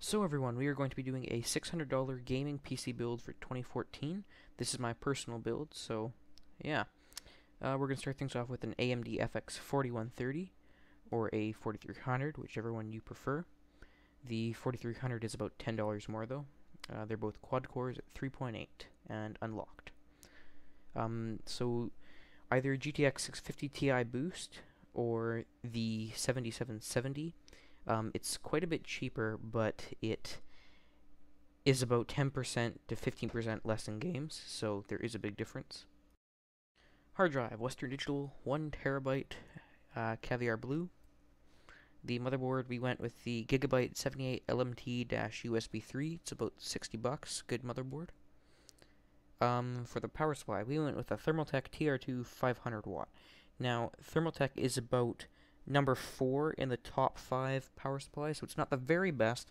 So everyone, we are going to be doing a $600 gaming PC build for 2014. This is my personal build, so yeah. We're going to start things off with an AMD FX-4130 or a 4300, whichever one you prefer. The 4300 is about $10 more though. They're both quad cores at 3.8 and unlocked. So either GTX 650 Ti boost or the 7770. It's quite a bit cheaper, but it is about 10% to 15% less in games, so there is a big difference. Hard drive, Western Digital, 1 terabyte, Caviar Blue. The motherboard, we went with the Gigabyte 78 LMT-USB 3. It's about 60 bucks. Good motherboard. For the power supply, we went with a Thermaltake TR2 500 watt. Now, Thermaltake is about number 4 in the top 5 power supplies, so it's not the very best,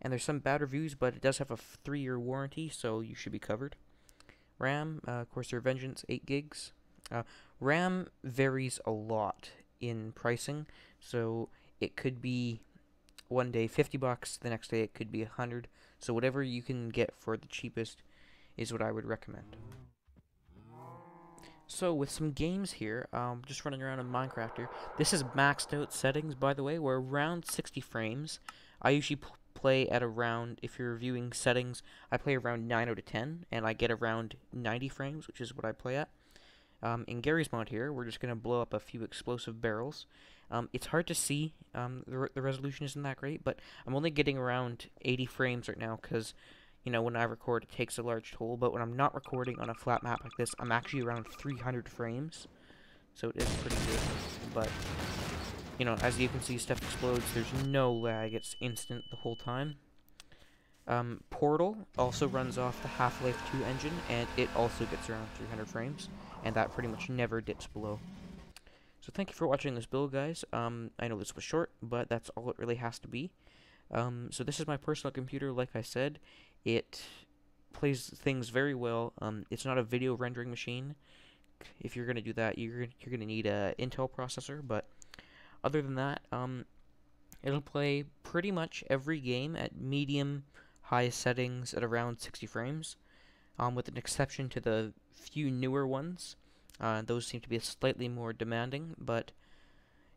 and there's some bad reviews, but it does have a 3-year warranty, so you should be covered. RAM, Corsair Vengance, 8 gigs. RAM varies a lot in pricing, so it could be one day 50 bucks, the next day it could be 100, so whatever you can get for the cheapest is what I would recommend. So with some games here, just running around in Minecraft here. This is maxed out settings, by the way. We're around 60 frames. I usually play at around, if you're viewing settings, I play around 9 out of 10, and I get around 90 frames, which is what I play at. In Gary's mod here, we're just going to blow up a few explosive barrels. It's hard to see, the resolution isn't that great, but I'm only getting around 80 frames right now, because you know, when I record, it takes a large toll, but when I'm not recording on a flat map like this, I'm actually around 300 frames, so it is pretty good, but, you know, as you can see, stuff explodes, there's no lag, it's instant the whole time. Portal also runs off the Half-Life 2 engine, and it also gets around 300 frames, and that pretty much never dips below. So thank you for watching this build, guys. I know this was short, but that's all it really has to be. So this is my personal computer, like I said. It plays things very well. It's not a video rendering machine. If you're going to do that, you're going to need a Intel processor, but other than that, it'll play pretty much every game at medium high settings at around 60 frames, with an exception to the few newer ones. Those seem to be slightly more demanding, but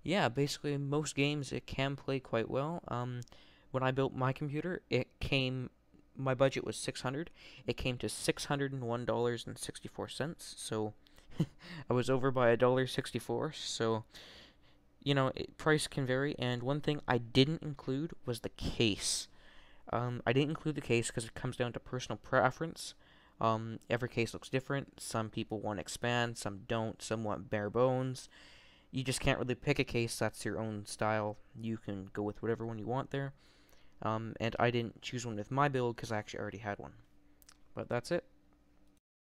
yeah, basically most games it can play quite well. When I built my computer, my budget was $600. It came to $601.64. So I was over by $1.64. So you know, price can vary. And one thing I didn't include was the case. I didn't include the case because it comes down to personal preference. Every case looks different. Some people want to expand, some don't. Some want bare bones. You just can't really pick a case that's your own style. You can go with whatever one you want there. And I didn't choose one with my build because I actually already had one. But that's it.